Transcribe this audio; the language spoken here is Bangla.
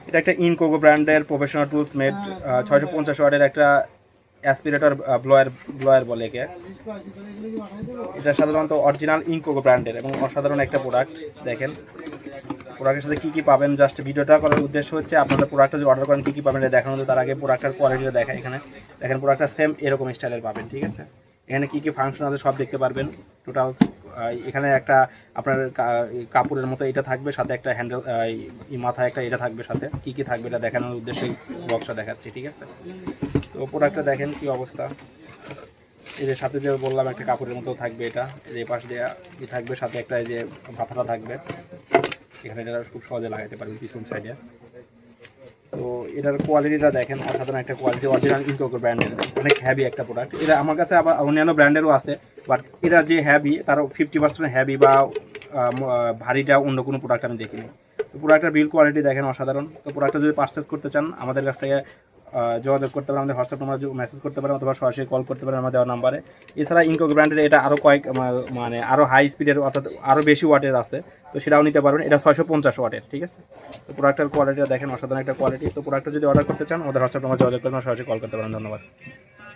এটা একটা ইনকোগো ব্র্যান্ডের প্রফেশনাল টুলস মেড 650 ওয়াটের একটা অ্যাসপিরেটর ব্লোয়ার বলে একে। এটা সাধারণত অরিজিনাল ইনকোগো ব্র্যান্ডের এবং অসাধারণ একটা প্রোডাক্ট। দেখেন প্রোডাক্টের সাথে কী কী পাবেন, জাস্ট ভিডিওটা করার উদ্দেশ্য হচ্ছে আপনাদের প্রোডাক্টটা যদি অর্ডার করেন কী কী পাবেন এটা দেখানো। তার আগে প্রোডাক্টের কোয়ালিটিটা দেখা। এখানে দেখেন প্রোডাক্টটা সেম এরকম স্টাইলের পাবেন, ঠিক আছে। এখানে কী কী ফাংশন আছে সব দেখতে পারবেন টোটাল। এখানে একটা আপনার কাপড়ের মতো এটা থাকবে, সাথে একটা হ্যান্ডেল মাথায় একটা এটা থাকবে, সাথে কী কী থাকবে এটা দেখানোর উদ্দেশ্যে বক্সটা দেখাচ্ছি, ঠিক আছে। তো প্রোডাক্টটা দেখেন কী অবস্থা। এই যে সাথে যে বললাম একটা কাপড়ের মতো থাকবে, এটা এই পাশ দিয়ে থাকবে, সাথে একটা এই যে মাথাটা থাকবে। এখানে এটা খুব সহজে লাগাইতে পারবেন পিছন সাইডে। তো এটার কোয়ালিটিটা দেখেন, অসাধারণ একটা কোয়ালিটি, অরিজিনাল ইনকোগো ব্র্যান্ডের, অনেক হ্যাভি একটা প্রোডাক্ট। এটা আমার কাছে আবার অন্যান্য ব্র্যান্ডেরও আছে, বাট এটা যে হ্যাভি তারও 50% হ্যাভি বা ভারীটা অন্য কোনো প্রোডাক্ট আমি দেখিনি। তো প্রোডাক্টের বিল কোয়ালিটি দেখেন অসাধারণ। তো প্রোডাক্টটা যদি পারচেস করতে চান আমাদের কাছ থেকে যোগাযোগ করতে পারেন, আমাদের হোয়াটসঅ্যাপ নাম্বার মেসেজ করতে পারেন অথবা সরাসরি কল করতে পারেন আমার দেওয়ার নাম্বারে। এছাড়া ইনকোগো ব্র্যান্ডের এটা আরও মানে আরও হাই স্পিডের অর্থাৎ আরও বেশি ওয়াটের আছে, তো সেটাও নিতে পারবেন। এটা 650 ওয়াটের, ঠিক আছে। তো প্রোডাক্টের কোয়ালিটিটা দেখেন অসাধারণ একটা কোয়ালিটি। তো প্রোডাক্টটা যদি অর্ডার করতে চান আমাদের হোয়াটসঅ্যাপ নাম্বার যোগাযোগ করবেন, সরাসরি কল করতে পারেন। ধন্যবাদ।